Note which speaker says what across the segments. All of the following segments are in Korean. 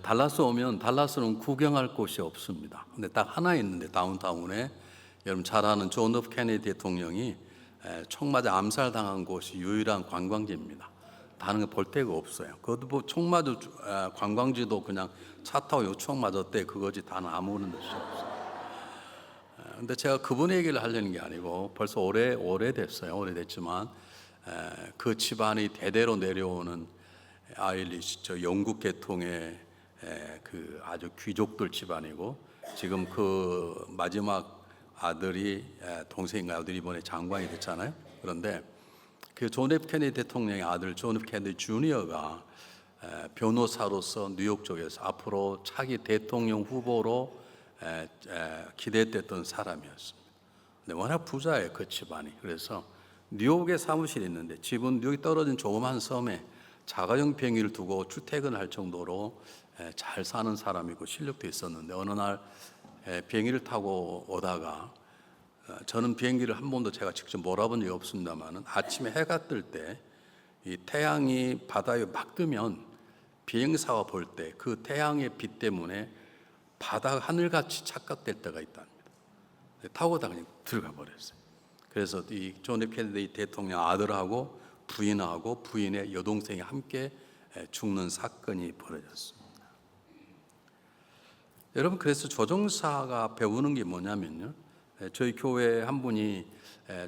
Speaker 1: 달라스 오면 달라스는 구경할 곳이 없습니다. 근데 딱 하나 있는데 다운타운에 여러분 잘 아는 존 F 케네디 대통령이 총 맞아 암살당한 곳이 유일한 관광지입니다. 다른 거 볼 데가 없어요. 그것도 뭐 총 맞아 관광지도 그냥 차 타고 총 맞았대 그거지 다는 아무런 데도 없어요. 근데 제가 그분 얘기를 하려는 게 아니고 벌써 오래됐지만 그 집안이 대대로 내려오는 아일리시 저 영국 계통의 그 아주 귀족들 집안이고 지금 그 마지막 아들이 동생인가 아들이 이번에 장관이 됐잖아요. 그런데 그 존 F 케네디 대통령의 아들 존 F 케네디 주니어가 변호사로서 뉴욕 쪽에서 앞으로 차기 대통령 후보로 기대됐던 사람이었습니다. 근데 워낙 부자예요 그 집안이. 그래서 뉴욕에 사무실이 있는데 집은 뉴욕이 떨어진 조그만 섬에 자가용 비행기를 두고 출퇴근할 정도로 잘 사는 사람이고 실력도 있었는데 어느 날 비행기를 타고 오다가 저는 비행기를 한 번도 제가 직접 몰아본 적이 없습니다만 아침에 해가 뜰 때 이 태양이 바다에 막 뜨면 비행사가 볼 때 그 태양의 빛 때문에 바다가 하늘같이 착각될 때가 있답니다. 타고 오다가 그냥 들어가 버렸어요. 그래서 이 존 F 케네디 대통령 아들하고 부인하고 부인의 여동생이 함께 죽는 사건이 벌어졌습니다. 여러분 그래서 조종사가 배우는 게 뭐냐면요. 저희 교회 한 분이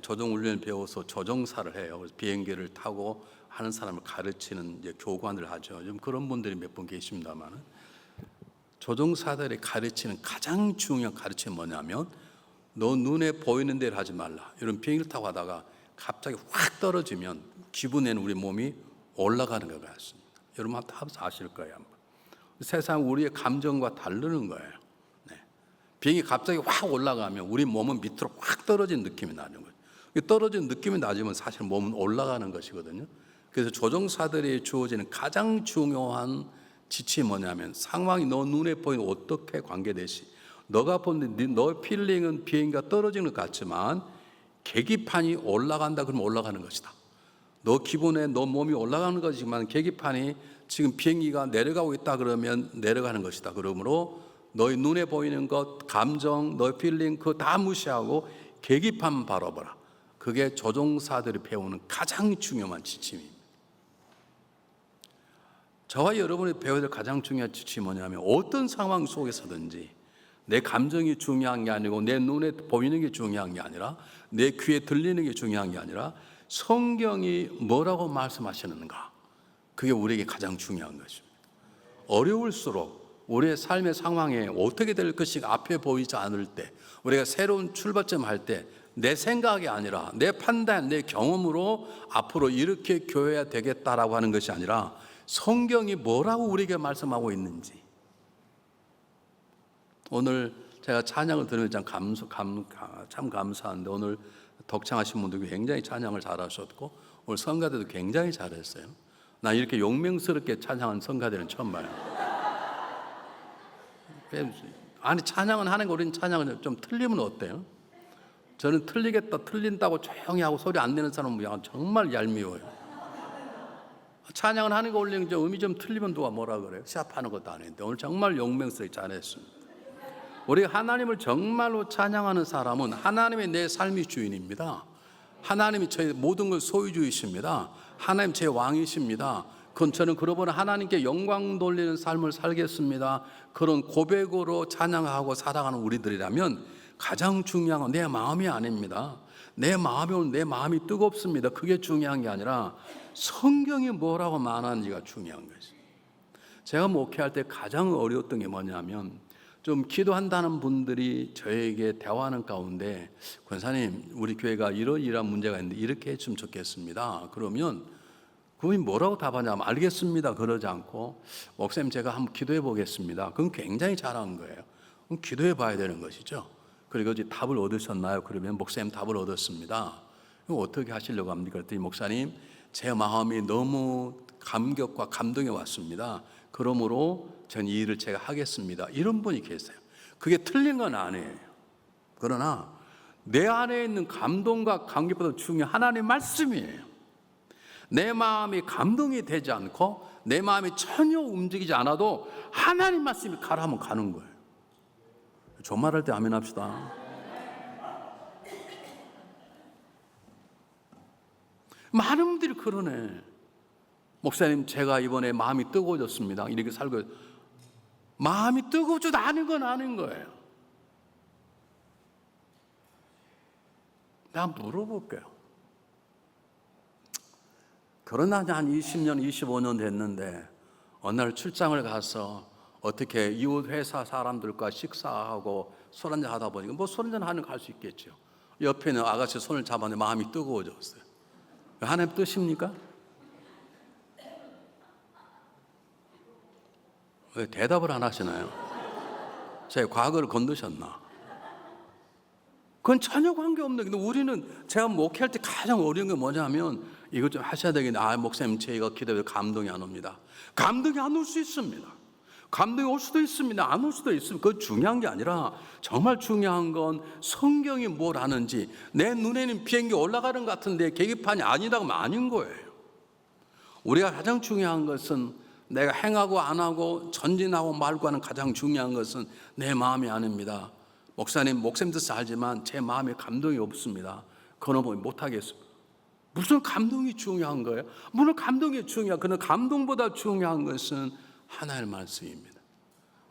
Speaker 1: 조종훈련을 배워서 조종사를 해요. 그래서 비행기를 타고 하는 사람을 가르치는 이제 교관을 하죠. 좀 그런 분들이 몇 분 계십니다만 조종사들이 가르치는 가장 중요한 가르침이 뭐냐면 너 눈에 보이는 대로 하지 말라. 이런 비행기를 타고 하다가 갑자기 확 떨어지면 기분에는 우리 몸이 올라가는 것 같습니다. 여러분 한번 아실 거예요. 한번. 세상 우리의 감정과 다르는 거예요. 네. 비행기 갑자기 확 올라가면 우리 몸은 밑으로 확 떨어진 느낌이 나는 거예요. 떨어진 느낌이 나지만 사실 몸은 올라가는 것이거든요. 그래서 조종사들이 주어지는 가장 중요한 지침이 뭐냐면 상황이 너 눈에 보이는 어떻게 관계되시 너가 보는 너의 필링은 비행기가 떨어지는 것 같지만 계기판이 올라간다 그러면 올라가는 것이다. 너 기분에 너 몸이 올라가는 것이지만 계기판이 지금 비행기가 내려가고 있다 그러면 내려가는 것이다. 그러므로 너의 눈에 보이는 것, 감정, 너의 필링 그거 다 무시하고 계기판만 바라보라. 그게 조종사들이 배우는 가장 중요한 지침입니다. 저와 여러분이 배워야 될 가장 중요한 지침이 뭐냐면 어떤 상황 속에서든지 내 감정이 중요한 게 아니고 내 눈에 보이는 게 중요한 게 아니라 내 귀에 들리는 게 중요한 게 아니라 성경이 뭐라고 말씀하시는가 그게 우리에게 가장 중요한 것입니다. 어려울수록 우리의 삶의 상황에 어떻게 될 것이 앞에 보이지 않을 때 우리가 새로운 출발점 할 때 내 생각이 아니라 내 판단, 내 경험으로 앞으로 이렇게 교회해야 되겠다라고 하는 것이 아니라 성경이 뭐라고 우리에게 말씀하고 있는지 오늘 제가 찬양을 들으면 참 감사한데 오늘 덕창하신 분들이 굉장히 찬양을 잘하셨고 오늘 성가대도 굉장히 잘했어요. 나 이렇게 용맹스럽게 찬양한 성가대는 처음 봐요. 아니 찬양은 하는 거 우리는 찬양은 좀 틀리면 어때요? 저는 틀린다고 조용히 하고 소리 안 내는 사람은 정말 얄미워요. 찬양을 하는 거 올리는 게 음이 좀 틀리면 누가 뭐라 그래요? 시합하는 것도 아닌데 오늘 정말 용맹스럽게 잘했습니다. 우리 하나님을 정말로 찬양하는 사람은 하나님의 내 삶의 주인입니다. 하나님이 저의 모든 걸 소유주이십니다. 하나님 제 왕이십니다. 그건 저는 그러므로 하나님께 영광 돌리는 삶을 살겠습니다. 그런 고백으로 찬양하고 살아가는 우리들이라면 가장 중요한 건 내 마음이 아닙니다. 내 마음이 뜨겁습니다. 그게 중요한 게 아니라 성경이 뭐라고 말하는지가 중요한 거죠. 제가 목회할 때 가장 어려웠던 게 뭐냐면 좀 기도한다는 분들이 저에게 대화하는 가운데 권사님 우리 교회가 이런 문제가 있는데 이렇게 했으면 좋겠습니다. 그러면 그분이 뭐라고 답하냐면 알겠습니다 그러지 않고 목사님 제가 한번 기도해 보겠습니다. 그건 굉장히 잘한 거예요. 그럼 기도해 봐야 되는 것이죠. 그리고 이제 답을 얻으셨나요? 그러면 목사님 답을 얻었습니다. 그럼 어떻게 하시려고 합니까? 그랬더니 목사님 제 마음이 너무 감격과 감동이 왔습니다. 그러므로 전 이 일을 제가 하겠습니다. 이런 분이 계세요. 그게 틀린 건 아니에요. 그러나 내 안에 있는 감동과 감격보다 중요한 하나님의 말씀이에요. 내 마음이 감동이 되지 않고 내 마음이 전혀 움직이지 않아도 하나님 말씀이 가라면 가는 거예요. 존말할 때 아멘 합시다. 많은 분들이 그러네. 목사님, 제가 이번에 마음이 뜨거워졌습니다. 이렇게 살고, 마음이 뜨거워져도 아닌 건 아닌 거예요. 내가 물어볼게요. 결혼한 지 한 20년, 25년 됐는데 어느 날 출장을 가서 어떻게 이웃 회사 사람들과 식사하고 술 한잔 하다 보니까 뭐 술 한잔 하는 거 할 수 있겠죠. 옆에 있는 아가씨 손을 잡았는데 마음이 뜨거워졌어요. 하나님 뜻입니까? 왜 대답을 안 하시나요? 제 과거를 건드셨나? 그건 전혀 관계없는. 근데 우리는 제가 목회할 때 가장 어려운 게 뭐냐면 이거 좀 하셔야 되겠네. 목사님, 제가 기도해도 감동이 안 옵니다. 감동이 안 올 수 있습니다. 감동이 올 수도 있습니다. 안 올 수도 있습니다. 그건 중요한 게 아니라 정말 중요한 건 성경이 뭘 하는지. 내 눈에는 비행기 올라가는 것 같은데 계기판이 아니라고 하면 아닌 거예요. 우리가 가장 중요한 것은 내가 행하고 안 하고 전진하고 말고 하는 가장 중요한 것은 내 마음이 아닙니다. 목사님 뜻을 알지만 제 마음에 감동이 없습니다. 그건 뭐 못하겠습니다. 무슨 감동이 중요한 거예요? 물론 감동이 중요해요. 그러나 감동보다 중요한 것은 하나의 말씀입니다.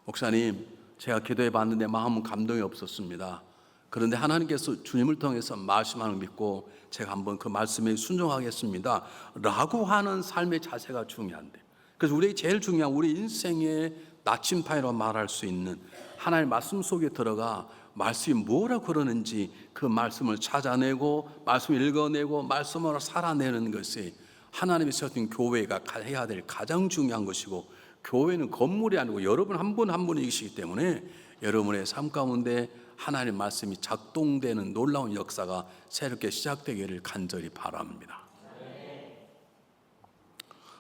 Speaker 1: 목사님, 제가 기도해 봤는데 마음은 감동이 없었습니다. 그런데 하나님께서 주님을 통해서 말씀하는 걸 믿고 제가 한번 그 말씀에 순종하겠습니다 라고 하는 삶의 자세가 중요한데, 그래서 우리에게 제일 중요한 우리 인생의 나침판이라고 말할 수 있는 하나님의 말씀 속에 들어가 말씀이 뭐라 그러는지 그 말씀을 찾아내고 말씀을 읽어내고 말씀으로 살아내는 것이 하나님이 세우신 교회가 해야 될 가장 중요한 것이고, 교회는 건물이 아니고 여러분 한 분 한 분이시기 때문에 여러분의 삶 가운데 하나님의 말씀이 작동되는 놀라운 역사가 새롭게 시작되기를 간절히 바랍니다.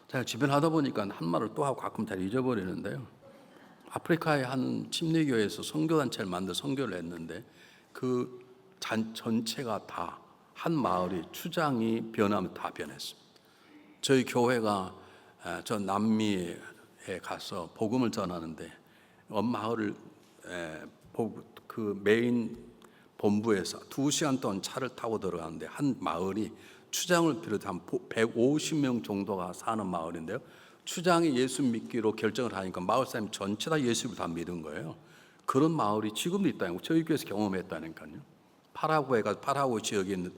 Speaker 1: 제가 집회를 하다 보니까 한 말을 또 하고 가끔 잘 잊어버리는데요. 아프리카의 한 침례교회에서 선교단체를 만들어 선교를 했는데 그 전체가 다 한 마을이 추장이 변하면 다 변했습니다. 저희 교회가 저 남미에 가서 복음을 전하는데 마을을 그 메인 본부에서 2시간 동안 차를 타고 들어가는데 한 마을이 추장을 비롯한 150명 정도가 사는 마을인데요. 추장이 예수 믿기로 결정을 하니까 마을 사람이 전체 다 예수를 다 믿은 거예요. 그런 마을이 지금도 있다는 거 저희 교회에서 경험했다니까요. 파라구에 지역에 있는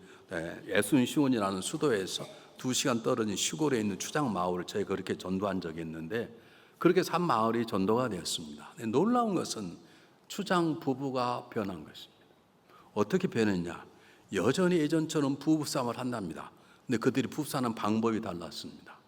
Speaker 1: 에순시온이라는 수도에서 2시간 떨어진 시골에 있는 추장 마을을 저희가 그렇게 전도한 적이 있는데 그렇게 해서 한 마을이 전도가 되었습니다. 놀라운 것은 추장 부부가 변한 것입니다. 어떻게 변했냐? 여전히 예전처럼 부부싸움을 한답니다. 근데 그들이 부부싸움하는 방법이 달랐습니다.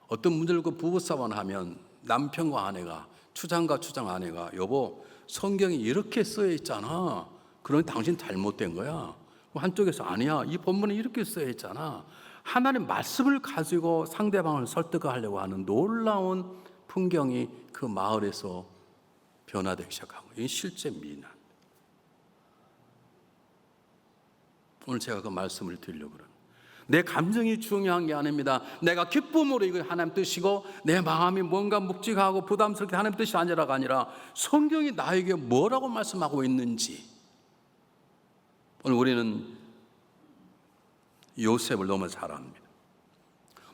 Speaker 1: 어떤 문제를 부부싸움을 하면 남편과 아내가, 추장과 추장 아내가, 여보 성경이 이렇게 쓰여 있잖아. 그러니 당신 잘못된 거야. 한쪽에서 아니야, 이 본문에 이렇게 쓰여 있잖아. 하나님의 말씀을 가지고 상대방을 설득하려고 하는 놀라운 풍경이 그 마을에서 변화되기 시작하고, 이게 실제 미난. 오늘 제가 그 말씀을 드리려고 그럽니다. 내 감정이 중요한 게 아닙니다. 내가 기쁨으로 이거 하나님 뜻이고 내 마음이 뭔가 묵직하고 부담스럽게 하나님 뜻이 아니라가 아니라 성경이 나에게 뭐라고 말씀하고 있는지. 오늘 우리는 요셉을 너무 잘 압니다.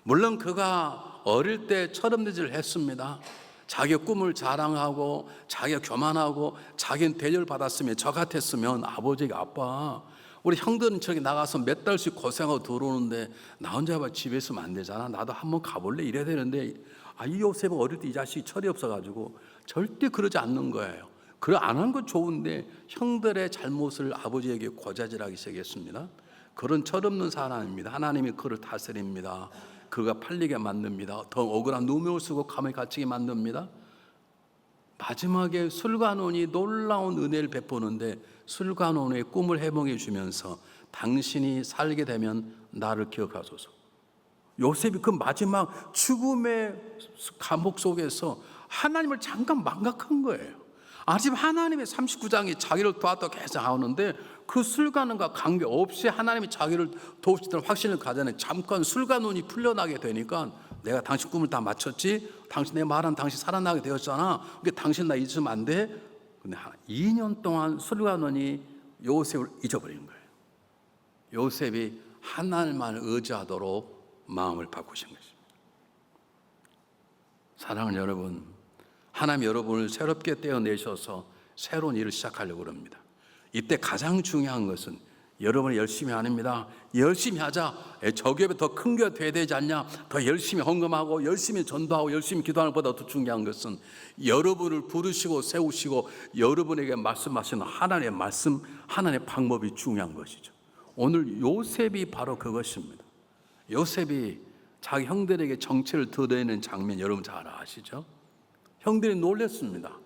Speaker 1: 물론 그가 어릴 때 철없는 했습니다. 자기의 꿈을 자랑하고 자기가 교만하고 자기는 대접을 받았으면, 저 같았으면 아버지가 아빠 우리 형들은 저기 나가서 몇 달씩 고생하고 들어오는데 나 혼자 집에 있으면 안 되잖아, 나도 한번 가볼래 이래야 되는데, 이 요셉은 어릴 때 이 자식이 철이 없어가지고 절대 그러지 않는 거예요. 그래 안 한 건 좋은데 형들의 잘못을 아버지에게 고자질하기 시작했습니다. 그런 철없는 사람입니다. 하나님이 그를 다스립니다. 그가 팔리게 만듭니다. 더 억울한 누명을 쓰고 감옥에 갇히게 만듭니다. 마지막에 술관원이 놀라운 은혜를 베푸는데 술관원의 꿈을 해몽해 주면서 당신이 살게 되면 나를 기억하소서. 요셉이 그 마지막 죽음의 감옥 속에서 하나님을 잠깐 망각한 거예요. 지금 하나님의 39장이 자기를 도왔다고 계속 나오는데 그 술관원과 관계없이 하나님이 자기를 도우시다는 확신을 가졌는데 잠깐 술관원이 풀려나게 되니까 내가 당신 꿈을 다 맞췄지? 당신 내 말은 당신 살아나게 되었잖아. 그러니까 당신 나 잊으면 안 돼? 근데 2년 동안 술관원이 요셉을 잊어버린 거예요. 요셉이 하나님만 의지하도록 마음을 바꾸신 것입니다. 사랑하는 여러분, 하나님 여러분을 새롭게 떼어내셔서 새로운 일을 시작하려고 합니다. 이때 가장 중요한 것은 여러분이 열심히 아닙니다. 열심히 하자. 저기에 더 큰 게 돼야 되지 않냐? 더 열심히 헌금하고 열심히 전도하고 열심히 기도하는 것보다 더 중요한 것은 여러분을 부르시고 세우시고 여러분에게 말씀하시는 하나님의 말씀, 하나님의 방법이 중요한 것이죠. 오늘 요셉이 바로 그것입니다. 요셉이 자기 형들에게 정체를 드러내는 장면 여러분 잘 아시죠? 형들이 놀랐습니다.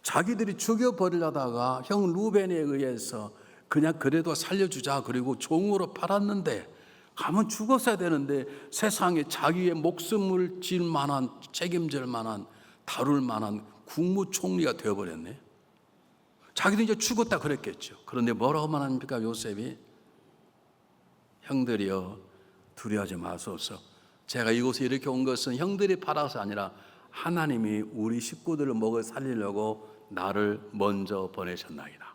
Speaker 1: 자기들이 죽여버리려다가 형 루벤에 의해서 그냥 그래도 살려주자 그리고 종으로 팔았는데 가면 죽었어야 되는데 세상에 자기의 목숨을 질 만한 책임질 만한 다룰 만한 국무총리가 되어버렸네. 자기도 이제 죽었다 그랬겠죠. 그런데 뭐라고 말합니까 요셉이? 형들이여 두려워하지 마소서. 제가 이곳에 이렇게 온 것은 형들이 팔아서 아니라 하나님이 우리 식구들을 먹여 살리려고 나를 먼저 보내셨나이다.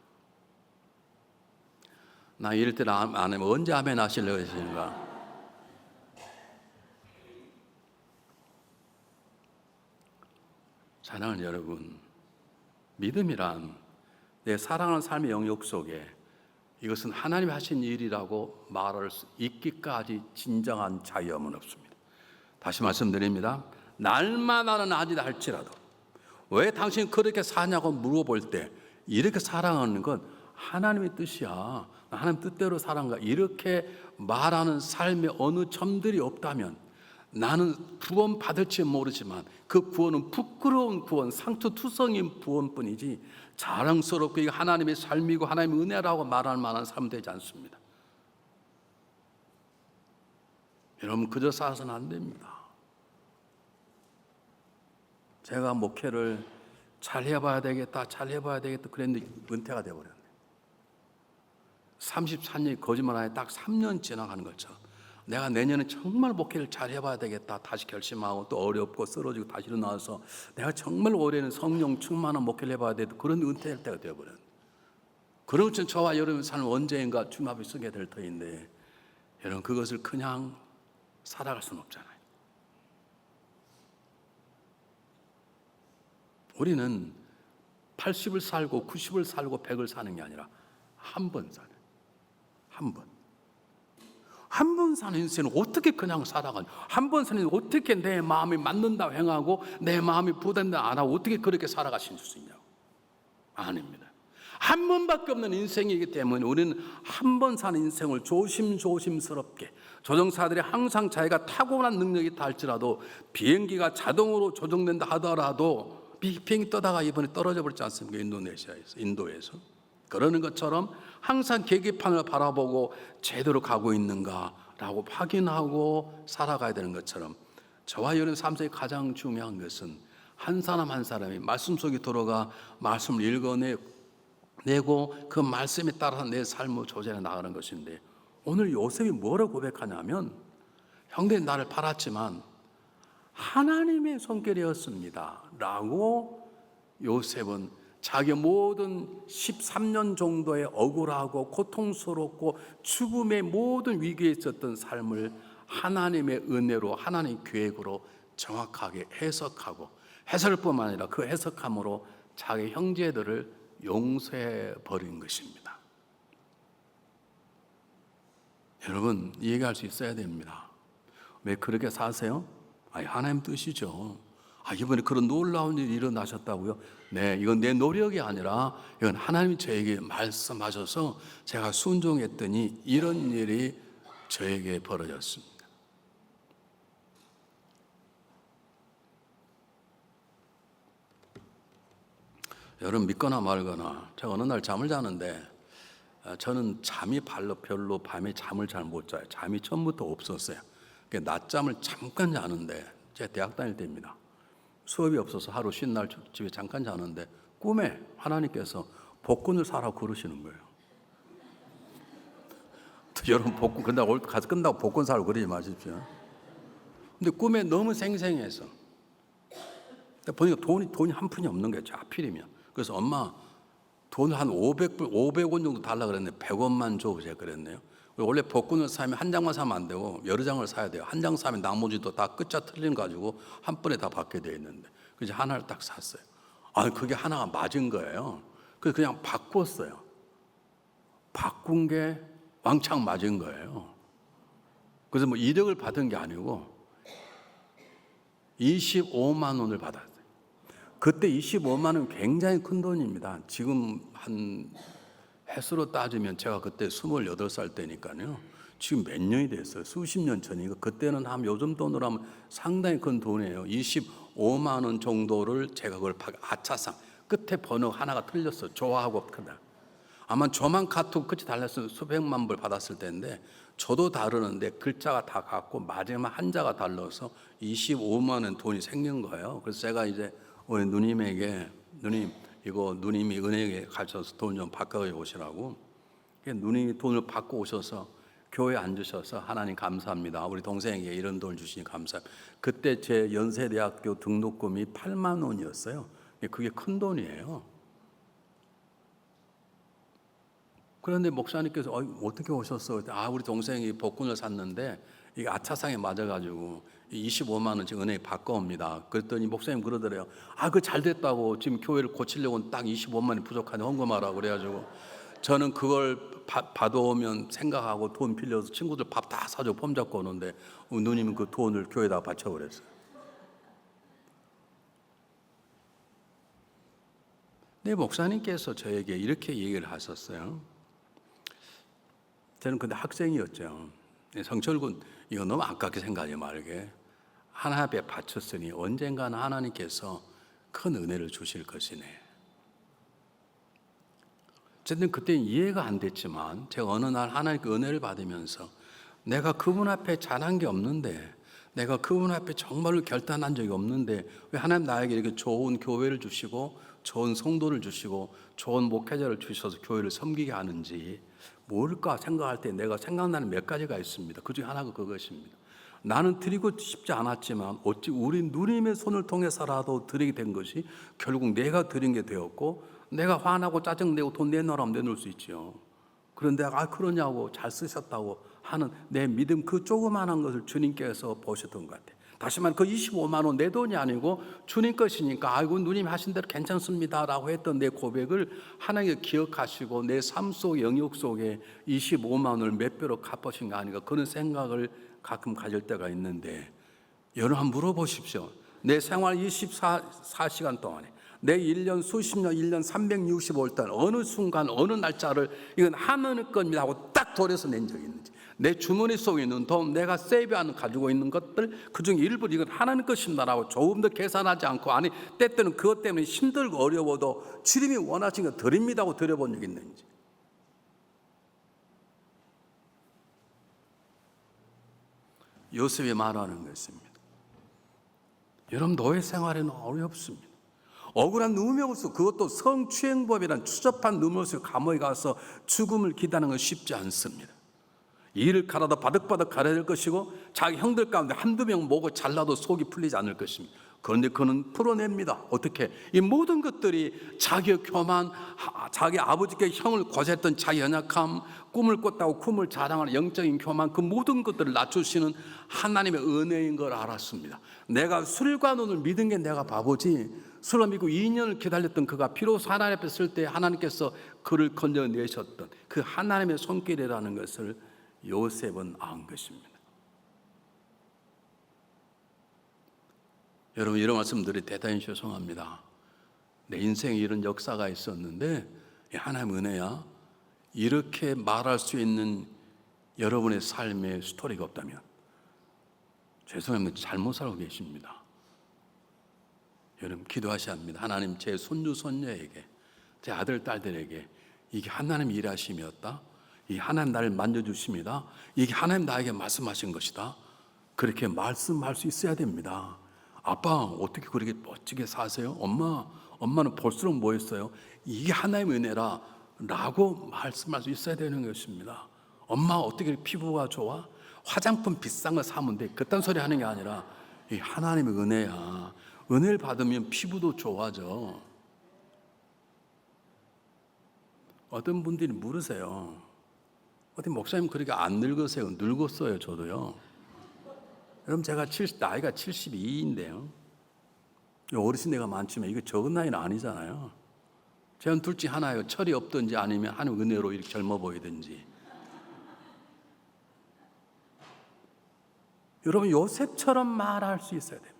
Speaker 1: 나 이럴 때는 안 하면 언제 아멘 하시려고 하시는가? 사랑하는 여러분, 믿음이란 내 사랑하는 삶의 영역 속에 이것은 하나님이 하신 일이라고 말할 수 있기까지 진정한 자유함은 없습니다. 다시 말씀드립니다. 날마다는 아니다 할지라도 왜 당신 그렇게 사냐고 물어볼 때 이렇게 사랑하는 건 하나님의 뜻이야. 하나님 뜻대로 살아가 이렇게 말하는 삶의 어느 점들이 없다면 나는 구원 받을지 모르지만 그 구원은 부끄러운 구원, 상투투성인 구원뿐이지 자랑스럽고 이게 하나님의 삶이고 하나님의 은혜라고 말할 만한 삶 되지 않습니다. 여러분 그저 살아서는 안 됩니다. 제가 목회를 잘 해봐야 되겠다 그랬는데 은퇴가 되어버렸네. 34년이 거짓말 안에 딱 3년 지나가는 것처럼 내가 내년에 정말 목회를 잘 해봐야 되겠다 다시 결심하고 또 어렵고 쓰러지고 다시 일어나서 내가 정말 올해는 성령 충만한 목회를 해봐야 돼 그런 은퇴할 때가 되어버렸네. 그런 것처럼 저와 여러분 삶은 언젠가 주마비 쓰게 될 터인데 여러분 그것을 그냥 살아갈 수는 없잖아요. 우리는 80을 살고 90을 살고 100을 사는 게 아니라 한 번 사는 한 번 사는 인생은 어떻게 그냥 살아가냐? 한 번 사는 인생은 어떻게 내 마음이 맞는다 행하고 내 마음이 부담된다 안 하고 어떻게 그렇게 살아가실 수 있냐고. 아닙니다. 한 번밖에 없는 인생이기 때문에 우리는 한 번 사는 인생을 조심스럽게 조종사들이 항상 자기가 타고난 능력이 있다 할지라도 비행기가 자동으로 조종된다 하더라도 비행기 떠다가 이번에 떨어져 버렸지 않습니까? 인도에서 그러는 것처럼 항상 계기판을 바라보고 제대로 가고 있는가라고 확인하고 살아가야 되는 것처럼 저와 여러분 삶 속에 가장 중요한 것은 한 사람 한 사람이 말씀 속에 들어가 말씀을 읽어내고 그 말씀에 따라서 내 삶을 조절해 나가는 것인데 오늘 요셉이 뭐라고 고백하냐면 형들이 나를 팔았지만 하나님의 손길이었습니다 라고 요셉은 자기 모든 13년 정도의 억울하고 고통스럽고 죽음의 모든 위기에 있었던 삶을 하나님의 은혜로 하나님의 계획으로 정확하게 해석하고 해석을 뿐만 아니라 그 해석함으로 자기 형제들을 용서해 버린 것입니다. 여러분 이해할 수 있어야 됩니다. 왜 그렇게 사세요? 하나님 뜻이죠. 이번에 그런 놀라운 일이 일어나셨다고요? 네, 이건 내 노력이 아니라 이건 하나님이 저에게 말씀하셔서 제가 순종했더니 이런 일이 저에게 벌어졌습니다. 여러분 믿거나 말거나 제가 어느 날 잠을 자는데 저는 잠이 별로 밤에 잠을 잘 못 자요. 잠이 처음부터 없었어요. 낮잠을 잠깐 자는데, 제가 대학 다닐 때입니다. 수업이 없어서 하루 쉰 날 집에 잠깐 자는데 꿈에 하나님께서 복권을 사라고 그러시는 거예요. 여러분 복권 끝나고 가서 끝나고 복권 사라고 그러지 마십시오. 근데 꿈에 너무 생생해서 보니까 돈이 한 푼이 없는 거예요. 하필이면. 그래서 엄마 돈을 한 500원 정도 달라 그랬는데 100원만 줘 제가 그랬네요. 원래 복권을 사면 한 장만 사면 안 되고 여러 장을 사야 돼요. 한 장 사면 나머지도 다 끝자 틀린 가지고 한 번에 다 받게 되어 있는데 그래서 하나를 딱 샀어요. 그게 하나가 맞은 거예요. 그래서 그냥 바꿨어요. 바꾼 게 왕창 맞은 거예요. 그래서 뭐 이득을 받은 게 아니고 25만 원을 받았어요. 그때 25만 원 굉장히 큰 돈입니다. 지금 한 횟수로 따지면 제가 그때 28살 때니까요. 지금 몇 년이 됐어요. 수십 년 전이니까 그때는 한 요즘 돈으로 하면 상당히 큰 돈이에요. 25만 원 정도를 제가 그걸 아차상 끝에 번호 하나가 틀렸어. 좋아하고 크다. 아마 저만 카톡 끝이 달렸으면 수백만 불 받았을 텐데 저도 다르는데 글자가 다 같고 마지막 한자가 달라서 25만 원 돈이 생긴 거예요. 그래서 제가 이제 우리 누님에게 이거 누님이 은행에 가셔서 돈 좀 바꿔 오시라고. 누님이 돈을 받고 오셔서 교회에 앉으셔서 하나님 감사합니다. 우리 동생에게 이런 돈을 주시니 감사합니다. 그때 제 연세대학교 등록금이 8만 원이었어요. 그게 큰 돈이에요. 그런데 목사님께서 어떻게 오셨어? 우리 동생이 복권을 샀는데 이게 아차상에 맞아가지고 25만 원 지금 은행에 바꿔옵니다. 그랬더니 목사님 그러더래요. 그거 잘 됐다고 지금 교회를 고치려고 딱 25만 원이 부족하네 헌금하라고 그래가지고 저는 그걸 받아오면 생각하고 돈 빌려서 친구들 밥 다 사주고 폼 잡고 오는데 누님은 그 돈을 교회에다 바쳐버렸어요. 네, 목사님께서 저에게 이렇게 얘기를 하셨어요. 저는 근데 학생이었죠. 성철군 이거 너무 아깝게 생각하지 말게. 하나님 앞에 바쳤으니 언젠가는 하나님께서 큰 은혜를 주실 것이네. 어쨌든 그때 이해가 안 됐지만 제가 어느 날 하나님께 은혜를 받으면서 내가 그분 앞에 잘한 게 없는데, 내가 그분 앞에 정말로 결단한 적이 없는데 왜 하나님 나에게 이렇게 좋은 교회를 주시고 좋은 성도를 주시고 좋은 목회자를 주셔서 교회를 섬기게 하는지 뭘까 생각할 때 내가 생각나는 몇 가지가 있습니다. 그중에 하나가 그것입니다. 나는 드리고 싶지 않았지만 어찌 우리 누님의 손을 통해서라도 드리게 된 것이 결국 내가 드린 게 되었고, 내가 화나고 짜증내고 돈 내놓으라면 내놓을 수 있죠. 그런데 그러냐고 잘 쓰셨다고 하는 내 믿음 그 조그만한 것을 주님께서 보셨던 것 같아요. 다시 말해 그 25만 원 내 돈이 아니고 주님 것이니까 누님 하신 대로 괜찮습니다 라고 했던 내 고백을 하나님께 기억하시고 내 삶 속 영역 속에 25만 원을 몇 배로 갚으신 거 아닌가 그런 생각을 가끔 가질 때가 있는데, 여러분 한번 물어보십시오. 내 생활 24시간 동안에 내 1년 수십 년 1년 365일 동안 어느 순간 어느 날짜를 이건 하나님 겁니다 하고 딱 돌려서 낸 적이 있는지, 내 주머니 속에 있는 돈, 내가 세이브하는 가지고 있는 것들 그중 일부 이건 하나님 것입니다라고 조금 더 계산하지 않고 때때는 그것 때문에 힘들고 어려워도 주님이 원하신 거 드립니다 하고 드려본 적이 있는지. 요셉이 말하는 것입니다. 여러분 노예 생활에는 어렵습니다. 억울한 누명을 쓰고 그것도 성추행법이란 추접한 누명을 쓰고 감옥에 가서 죽음을 기다리는 건 쉽지 않습니다. 이를 갈아도 바득바득 갈아야 될 것이고 자기 형들 가운데 한두 명 모고 잘라도 속이 풀리지 않을 것입니다. 그런데 그는 풀어냅니다. 어떻게? 이 모든 것들이 자기의 교만, 자기 아버지께 형을 고소했던 자기 연약함, 꿈을 꿨다고 꿈을 자랑하는 영적인 교만, 그 모든 것들을 낮추시는 하나님의 은혜인 걸 알았습니다. 내가 술과 돈을 믿은 게 내가 바보지, 술을 믿고 2년을 기다렸던 그가 비로소 하나님 앞에 쓸 때 하나님께서 그를 건져내셨던 그 하나님의 손길이라는 것을 요셉은 안 것입니다. 여러분 이런 말씀들이 대단히 죄송합니다. 내 인생에 이런 역사가 있었는데 하나님 은혜야 이렇게 말할 수 있는 여러분의 삶의 스토리가 없다면 죄송합니다. 잘못 살고 계십니다. 여러분 기도하셔야 합니다. 하나님 제 손주 손녀에게 제 아들 딸들에게 이게 하나님 일하심이었다. 이 하나님 나를 만져주십니다. 이게 하나님 나에게 말씀하신 것이다. 그렇게 말씀할 수 있어야 됩니다. 아빠 어떻게 그렇게 멋지게 사세요? 엄마는 볼수록 뭐 했어요? 이게 하나님의 은혜라 라고 말씀할 수 있어야 되는 것입니다. 엄마 어떻게 피부가 좋아? 화장품 비싼 거 사면 돼. 그딴 소리 하는 게 아니라 이 하나님의 은혜야. 은혜를 받으면 피부도 좋아져. 어떤 분들이 물으세요. 어디 목사님 그렇게 안 늙으세요? 늙었어요, 저도요. 여러분 제가 나이가 72인데요. 어르신 나이가 많지만 이게 적은 나이는 아니잖아요. 저는 둘 중 하나예요. 철이 없든지 아니면 하나님 은혜로 이렇게 젊어 보이든지. 여러분 요셉처럼 말할 수 있어야 됩니다.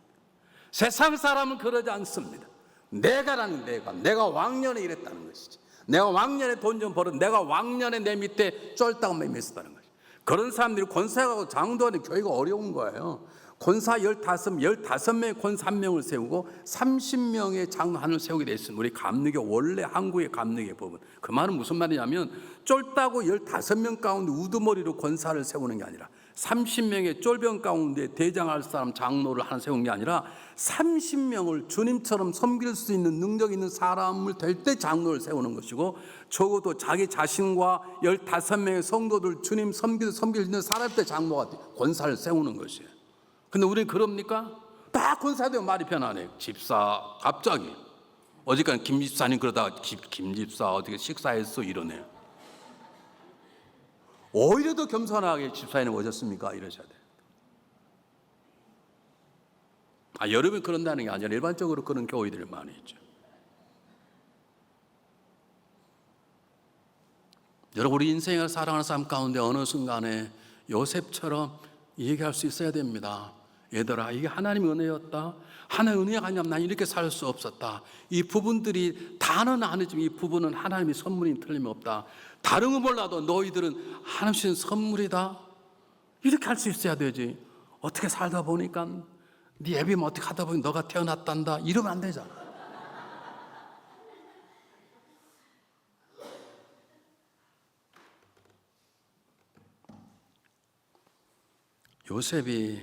Speaker 1: 세상 사람은 그러지 않습니다. 내가 왕년에 이랬다는 것이지. 내가 왕년에 돈 좀 벌었, 내가 왕년에 내 밑에 쫄딱 매매 있었다는 것이지. 그런 사람들이 권사하고 장도하는 교회가 어려운 거예요. 권사 15명의 권사 1명을 세우고 30명의 장로한을 세우게 되어 있습니다. 우리 감리교 원래 한국의 감리교의 법은. 그 말은 무슨 말이냐면 쫄따고 15명 가운데 우두머리로 권사를 세우는 게 아니라 30명의 쫄병 가운데 대장할 사람 장로를 하나 세운 게 아니라 30명을 주님처럼 섬길 수 있는 능력 있는 사람을 될 때 장로를 세우는 것이고, 적어도 자기 자신과 15명의 성도들 주님 섬길 수 있는 사람 때 장로가 권사를 세우는 것이에요. 근데 우리는 그럽니까? 다 권사되고 말이 편하네. 집사 갑자기 어제까지 김 집사님 그러다가 김 집사 어떻게 식사했어 이러네요. 오히려 더 겸손하게 집사님 오셨습니까? 이러셔야 돼요. 여러분 그런다는 게 아니라 일반적으로 그런 교회들이 많이 있죠. 여러분 우리 인생을 살아가는 삶 가운데 어느 순간에 요셉처럼 얘기할 수 있어야 됩니다. 얘들아 이게 하나님의 은혜였다. 하나님의 은혜가 아니면 난 이렇게 살 수 없었다. 이 부분들이 다는 아니지만 이 부분은 하나님의 선물이 틀림없다. 다른 건 몰라도 너희들은 하나님 주신 선물이다. 이렇게 할 수 있어야 되지. 어떻게 살다 보니까 네 애비면 어떻게 하다 보니 너가 태어났단다. 이러면 안 되잖아. 요셉이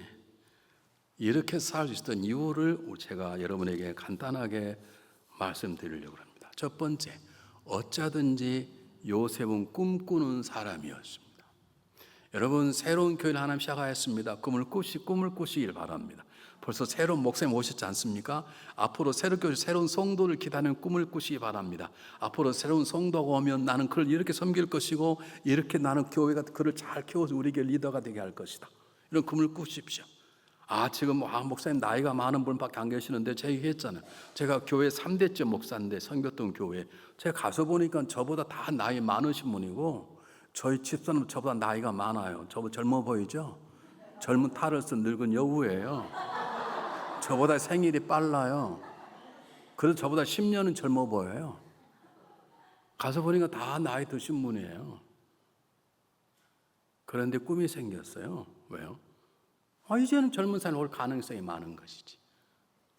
Speaker 1: 이렇게 살 수 있었던 이유를 제가 여러분에게 간단하게 말씀드리려고 합니다. 첫 번째, 어쩌든지 요셉은 꿈꾸는 사람이었습니다. 여러분 새로운 교회를 하나님 시작하였습니다. 꿈을 꾸시길 바랍니다. 벌써 새로운 목사님 오셨지 않습니까? 앞으로 새로운 성도를 기다리는 꿈을 꾸시기 바랍니다. 앞으로 새로운 성도가 오면 나는 그를 이렇게 섬길 것이고 이렇게 나는 교회가 그를 잘 키워서 우리 교회 리더가 되게 할 것이다. 이런 꿈을 꾸십시오. 지금 목사님 나이가 많은 분밖에 안 계시는데 제가 얘기했잖아요. 제가 교회 3대째 목사인데 성교동 교회 제가 가서 보니까 저보다 다 나이 많으신 분이고 저희 집사는 저보다 나이가 많아요. 저보다 젊어 보이죠? 젊은 탈을 쓴 늙은 여우예요. 저보다 생일이 빨라요. 그래서 저보다 10년은 젊어 보여요. 가서 보니까 다 나이 드신 분이에요. 그런데 꿈이 생겼어요. 왜요? 이제는 젊은 사람이 올 가능성이 많은 것이지.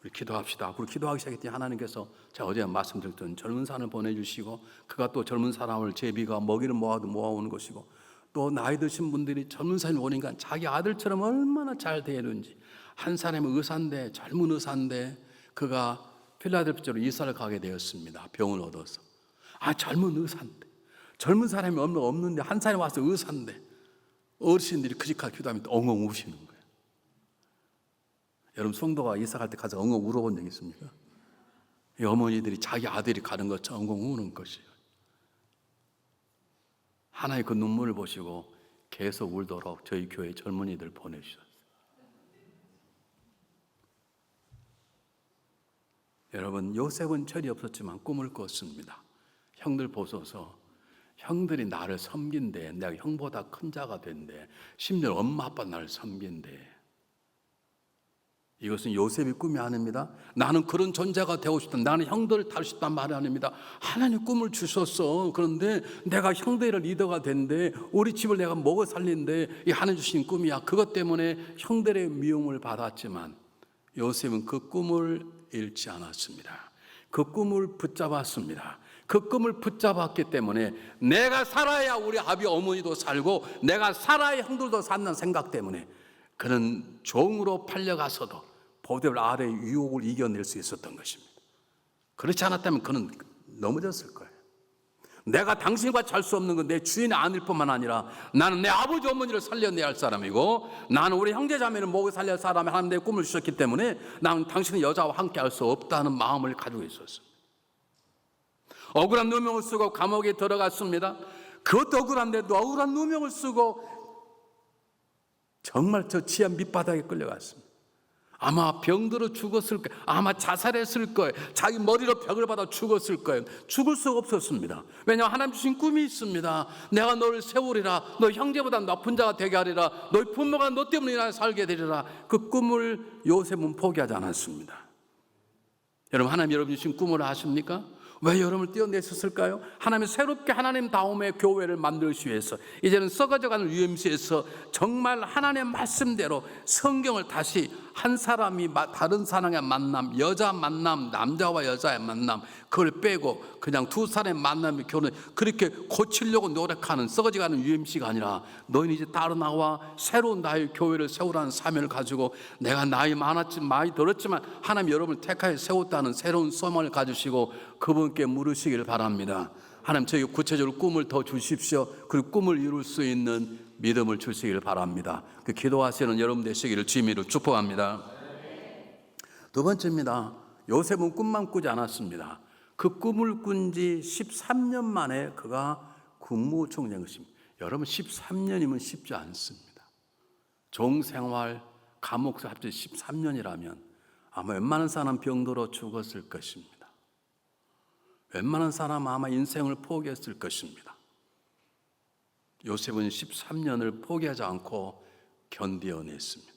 Speaker 1: 우리 기도합시다. 그리고 기도하기 시작했더니 하나님께서 제가 어제 말씀드렸던 젊은 사람을 보내주시고 그가 또 젊은 사람을 제비가 먹이를 모아오는 것이고 또 나이 드신 분들이 젊은 사람이 오니까 자기 아들처럼 얼마나 잘 대하는지. 한 사람은 의사인데 젊은 의사인데 그가 필라델피아로 이사를 가게 되었습니다. 병을 얻어서. 젊은 의사인데 젊은 사람이 없는데 한 사람이 와서 의사인데 어르신들이 그지까지 기도하면 엉엉 우시는 거예요. 여러분 성도가 이사 갈 때 가서 엉엉 울어본 적 있습니까? 이 어머니들이 자기 아들이 가는 것처럼 엉엉 우는 것이에요. 하나의 그 눈물을 보시고 계속 울도록 저희 교회 젊은이들 보내주셨어요. 여러분 요셉은 철이 없었지만 꿈을 꿨습니다. 형들 보소서 형들이 나를 섬긴대. 내가 형보다 큰 자가 된대. 심지어 엄마 아빠 나를 섬긴대. 이것은 요셉의 꿈이 아닙니다. 나는 그런 존재가 되고 싶다. 나는 형들을 다룰 수 있다는 말이 아닙니다. 하나님 꿈을 주셨어. 그런데 내가 형들의 리더가 된대. 우리 집을 내가 먹어 살린대. 이 하나님 주신 꿈이야. 그것 때문에 형들의 미움을 받았지만 요셉은 그 꿈을 잃지 않았습니다. 그 꿈을 붙잡았습니다. 그 꿈을 붙잡았기 때문에 내가 살아야 우리 아비 어머니도 살고 내가 살아야 형들도 산다는 생각 때문에 그는 종으로 팔려가서도 보디발 아래의 유혹을 이겨낼 수 있었던 것입니다. 그렇지 않았다면 그는 넘어졌을 거예요. 내가 당신과 잘 수 없는 건 내 주인이 아닐 뿐만 아니라 나는 내 아버지 어머니를 살려내야 할 사람이고 나는 우리 형제 자매를 먹여 살려야 할 사람이 하나님 내 꿈을 주셨기 때문에 나는 당신의 여자와 함께 할 수 없다는 마음을 가지고 있었습니다. 억울한 누명을 쓰고 감옥에 들어갔습니다. 그것도 억울한데도 억울한 누명을 쓰고 정말 저 지하 밑바닥에 끌려갔습니다. 아마 병들어 죽었을 거예요. 아마 자살했을 거예요. 자기 머리로 벽을 받아 죽었을 거예요. 죽을 수가 없었습니다. 왜냐하면 하나님 주신 꿈이 있습니다. 내가 너를 세우리라. 너 형제보다 높은 자가 되게 하리라. 너희 부모가 너 때문에 나 살게 되리라. 그 꿈을 요셉은 포기하지 않았습니다. 여러분, 하나님 여러분 주신 꿈을 아십니까? 왜 여러분을 떼어내셨을까요? 하나님이 새롭게 하나님 다음의 교회를 만들기 위해서 이제는 썩어져가는 UMC에서 정말 하나님의 말씀대로 성경을 다시 한 사람이 다른 사람의 만남, 여자 만남, 남자와 여자의 만남 그걸 빼고 그냥 두 사람의 만남의 결혼 그렇게 고치려고 노력하는 썩어져가는 UMC가 아니라 너희는 이제 따로 나와 새로운 나의 교회를 세우라는 사명을 가지고 내가 나이 많았지만 많이 들었지만 하나님 여러분을 택하여 세웠다는 새로운 소망을 가지시고 그분께 물으시기를 바랍니다. 하나님 저희 구체적으로 꿈을 더 주십시오. 그리고 꿈을 이룰 수 있는 믿음을 주시기를 바랍니다. 그 기도하시는 여러분 되시기를 주님으로 축복합니다. 두 번째입니다. 요셉은 꿈만 꾸지 않았습니다. 그 꿈을 꾼 지 13년 만에 그가 국무총리인 것입니다. 여러분 13년이면 쉽지 않습니다. 종생활, 감옥생활 합쳐 13년이라면 아마 웬만한 사람 병들어 죽었을 것입니다. 웬만한 사람 아마 인생을 포기했을 것입니다. 요셉은 13년을 포기하지 않고 견뎌냈습니다.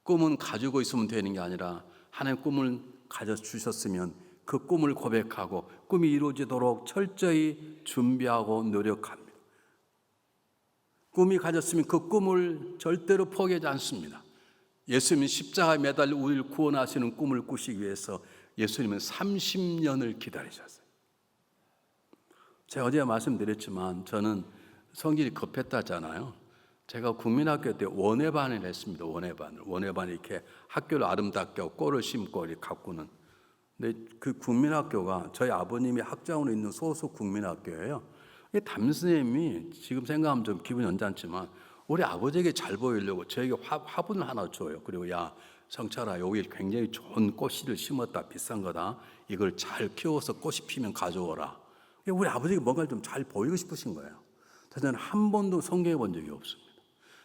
Speaker 1: 꿈은 가지고 있으면 되는 게 아니라 하나님 꿈을 가져주셨으면 그 꿈을 고백하고 꿈이 이루어지도록 철저히 준비하고 노력합니다. 꿈이 가졌으면 그 꿈을 절대로 포기하지 않습니다. 예수님은 십자가에 매달려 우리를 구원하시는 꿈을 꾸시기 위해서 예수님은 30년을 기다리셨어요. 제가 어제 말씀드렸지만 저는 성질이 급했다잖아요. 제가 국민학교 때 원예반을 했습니다. 원예반을 이렇게 학교를 아름답게 하고 꼴을 심고 이렇게 가꾸는. 근데 그 국민학교가 저희 아버님이 학장으로 있는 소속 국민학교예요. 담임선생님이 지금 생각하면 좀 기분이 언짢지만 우리 아버지에게 잘 보이려고 저에게 화분을 하나 줘요. 그리고 야 성철아 여기 굉장히 좋은 꽃씨를 심었다. 비싼 거다. 이걸 잘 키워서 꽃이 피면 가져오라. 우리 아버지가 뭔가를 좀 잘 보이고 싶으신 거예요. 저는 한 번도 성경해 본 적이 없습니다.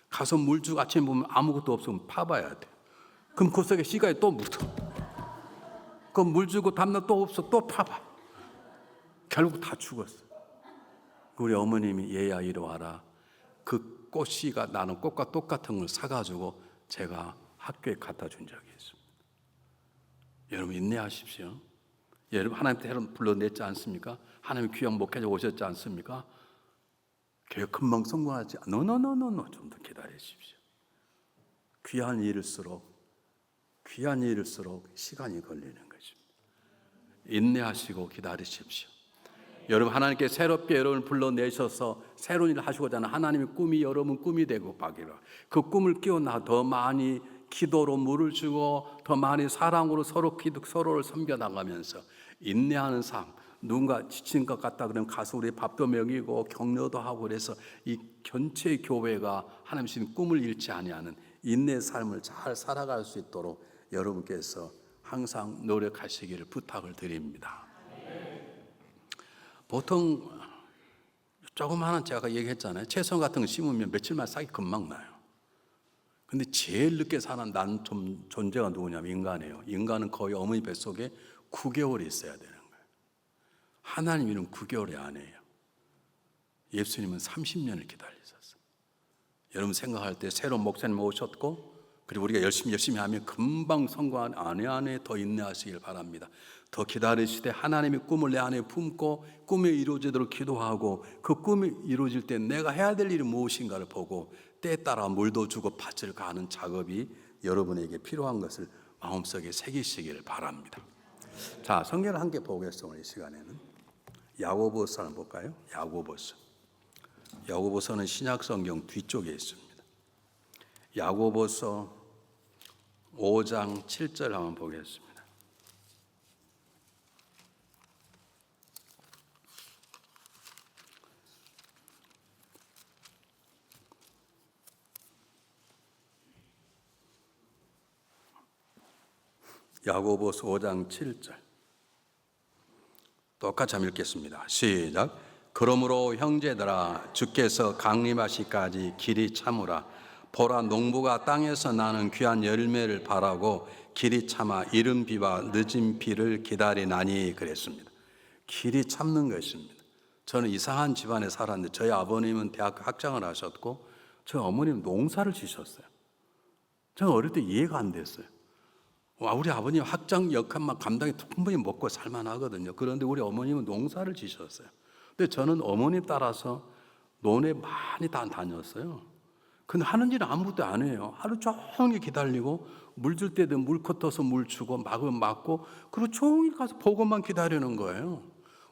Speaker 1: 가서 물 주고 아침에 보면 아무것도 없으면 파봐야 돼. 그럼 그 속에 씨가 또 묻어. 그럼 물 주고 다음날 또 없어. 또 파봐. 결국 다 죽었어. 우리 어머님이 얘야 이리 와라. 그 꽃씨가 나는 꽃과 똑같은 걸 사가지고 제가 학교에 갖다 준 적이 있습니다. 여러분 인내하십시오. 여러분 하나님께 여러분 불러냈지 않습니까? 하나님 귀한 목회자 오셨지 않습니까? 교회 금방 성공하지 노노노노노 좀 더 기다리십시오. 귀한 일일수록 시간이 걸리는 것입니다. 인내하시고 기다리십시오. 여러분 하나님께 새롭게 여러분을 불러내셔서 새로운 일을 하시고자 하는 하나님의 꿈이 여러분 꿈이 되고 가기를 그 꿈을 끼워나 더 많이 기도로 물을 주고 더 많이 사랑으로 서로를 섬겨나가면서 인내하는 삶 누군가 지친 것 같다 그러면 가서 우리 밥도 먹이고 격려도 하고 그래서 이 전체 교회가 하나님 주신 꿈을 잃지 아니하는 인내의 삶을 잘 살아갈 수 있도록 여러분께서 항상 노력하시기를 부탁을 드립니다. 보통 조그마한 제가 얘기했잖아요. 채소 같은 거 심으면 며칠만 싹이 금방 나요. 근데 제일 늦게 사는 난 좀 존재가 누구냐면 인간이에요. 인간은 거의 어머니 뱃속에 9개월이 있어야 되는 거예요. 하나님은 9개월이 아니에요. 예수님은 30년을 기다리셨어요. 여러분 생각할 때 새로운 목사님 오셨고 그리고 우리가 열심히 하면 금방 성공한 안에 더 인내하시길 바랍니다. 더 기다리시되 하나님의 꿈을 내 안에 품고 꿈이 이루어지도록 기도하고 그 꿈이 이루어질 때 내가 해야 될 일이 무엇인가를 보고 때에 따라 물도 주고 밭을 가는 작업이 여러분에게 필요한 것을 마음속에 새기시기를 바랍니다. 자, 성경을 함께 보겠습니다. 이 시간에는 야고보서 한번 볼까요? 야고보서는 신약 성경 뒤쪽에 있습니다. 야고보서 5장 7절 한번 보겠습니다. 야고보서 5장 7절 똑같이 한번 읽겠습니다. 시작. 그러므로 형제들아 주께서 강림하시까지 길이 참으라. 보라 농부가 땅에서 나는 귀한 열매를 바라고 길이 참아 이른 비와 늦은 비를 기다리나니 그랬습니다. 길이 참는 것입니다. 저는 이상한 집안에 살았는데 저희 아버님은 대학 학장을 하셨고 저희 어머님은 농사를 지셨어요. 저는 어릴 때 이해가 안 됐어요. 우리 아버님 학장 역할만 감당해 충분히 먹고 살만하거든요. 그런데 우리 어머님은 농사를 지셨어요. 근데 저는 어머님 따라서 논에 많이 다녔어요. 근데 하는 일은 아무것도 안 해요. 하루 종일 기다리고 물 줄 때도 물 컷어서 물 주고 막으면 막고 그리고 종일 가서 보고만 기다리는 거예요.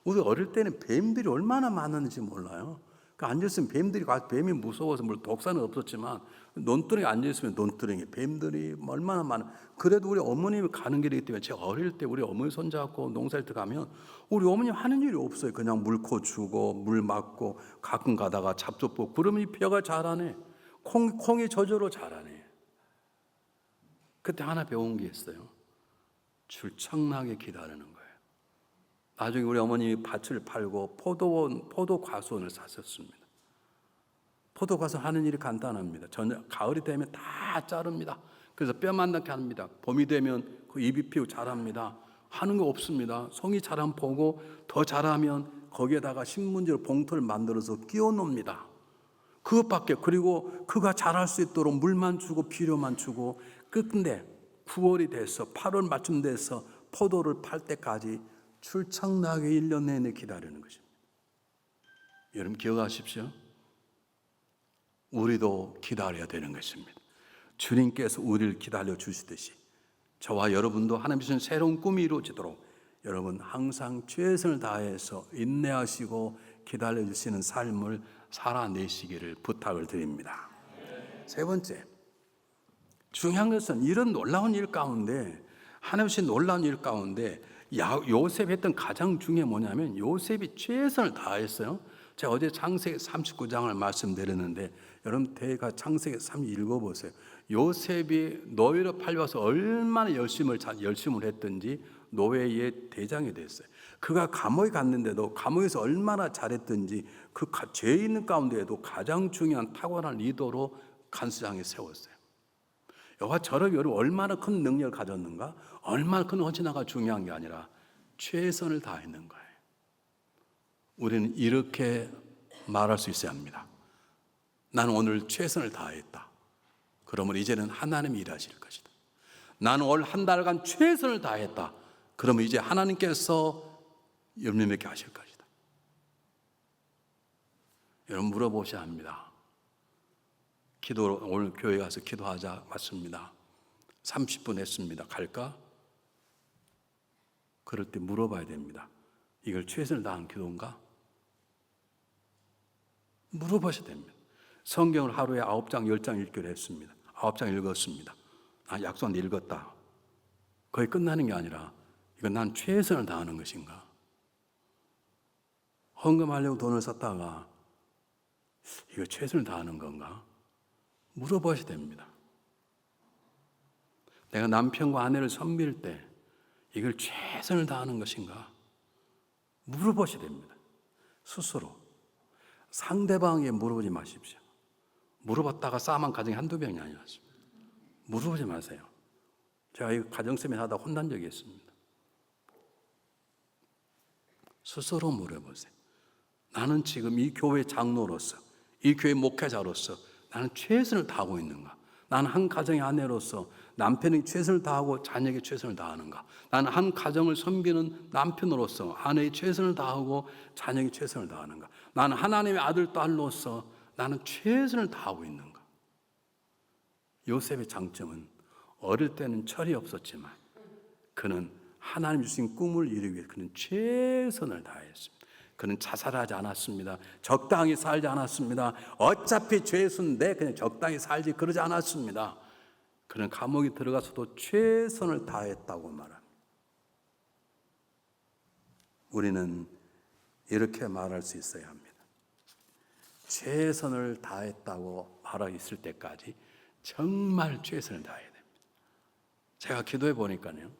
Speaker 1: 우리 어릴 때는 뱀들이 얼마나 많았는지 몰라요. 앉아있으면 뱀들이 가서 뱀이 무서워서 물론 독사는 없었지만 논두렁에 앉아있으면 논두렁에 뱀들이 얼마나 많아. 그래도 우리 어머님이 가는 길이기 때문에 제가 어릴 때 우리 어머니 손잡고 농사를 들어가면 우리 어머님 하는 일이 없어요. 그냥 물 커주고 물 맞고 가끔 가다가 잡초 뽑고 그러면 이 벼가 자라네. 콩이 저절로 자라네. 그때 하나 배운 게 있어요. 출청나게 기다리는 거예요. 나중에 우리 어머님이 밭을 팔고 포도 과수원을 사셨습니다. 포도 과수원 하는 일이 간단합니다. 가을이 되면 다 자릅니다. 그래서 뼈 만나게 합니다. 봄이 되면 그 잎이 피고 자랍니다. 하는 거 없습니다. 송이 자람 보고 더 자라면 거기에다가 신문지로 봉투를 만들어서 끼워 놓습니다. 그것밖에. 그리고 그가 자랄 수 있도록 물만 주고 비료만 주고 끝내 9월이 돼서 8월 말쯤 돼서 포도를 팔 때까지 출창나게 1년 내내 기다리는 것입니다. 여러분 기억하십시오. 우리도 기다려야 되는 것입니다. 주님께서 우리를 기다려 주시듯이 저와 여러분도 하나님 주신 새로운 꿈이 이루어지도록 여러분 항상 최선을 다해서 인내하시고 기다려 주시는 삶을 살아내시기를 부탁을 드립니다. 세 번째, 중요한 것은 이런 놀라운 일 가운데 하나님 주신 놀라운 일 가운데 요셉이 했던 가장 중요한 뭐냐면 요셉이 최선을 다했어요. 제가 어제 창세기 39장을 말씀드렸는데 여러분 대가 창세기 3 읽어보세요. 요셉이 노예로 팔려서 얼마나 열심을 했던지 노예의 대장이 됐어요. 그가 감옥에 갔는데도 감옥에서 얼마나 잘했던지 그 죄 있는 가운데에도 가장 중요한 탁월한 리더로 간수장에 세웠어요. 저처럼 여러분 얼마나 큰 능력을 가졌는가? 얼마나 큰 헌신화가 중요한 게 아니라 최선을 다했는 거예요. 우리는 이렇게 말할 수 있어야 합니다. 나는 오늘 최선을 다했다. 그러면 이제는 하나님이 일하실 것이다. 나는 올 한 달간 최선을 다했다. 그러면 이제 하나님께서 열매 맺게 하실 것이다. 여러분 물어보셔야 합니다. 오늘 교회 가서 기도하자 맞습니다. 30분 했습니다. 갈까? 그럴 때 물어봐야 됩니다. 이걸 최선을 다한 기도인가? 물어보셔야 됩니다. 성경을 하루에 9장, 10장 읽기로 했습니다. 9장 읽었습니다. 약속한데 읽었다. 거의 끝나는 게 아니라 이건 난 최선을 다하는 것인가? 헌금하려고 돈을 썼다가 이거 최선을 다하는 건가? 물어보셔야 됩니다. 내가 남편과 아내를 섬길 때 이걸 최선을 다하는 것인가? 물어보셔야 됩니다. 스스로. 상대방에게 물어보지 마십시오. 물어봤다가 싸움한 가정이 한두 명이 아니었습니다. 물어보지 마세요. 제가 이 가정세미나 하다가 혼난 적이 있습니다. 스스로 물어보세요. 나는 지금 이 교회 장로로서, 이 교회 목회자로서 나는 최선을 다하고 있는가? 나는 한 가정의 아내로서 남편이 최선을 다하고 자녀에게 최선을 다하는가? 나는 한 가정을 섬기는 남편으로서 아내의 최선을 다하고 자녀에게 최선을 다하는가? 나는 하나님의 아들, 딸로서 나는 최선을 다하고 있는가? 요셉의 장점은 어릴 때는 철이 없었지만 그는 하나님 주신 꿈을 이루기 위해 그는 최선을 다했습니다. 그는 자살하지 않았습니다. 적당히 살지 않았습니다. 어차피 죄수인데 그냥 적당히 살지 그러지 않았습니다. 그는 감옥에 들어가서도 최선을 다했다고 말합니다. 우리는 이렇게 말할 수 있어야 합니다. 최선을 다했다고 말하고 있을 때까지 정말 최선을 다해야 됩니다. 제가 기도해 보니까요.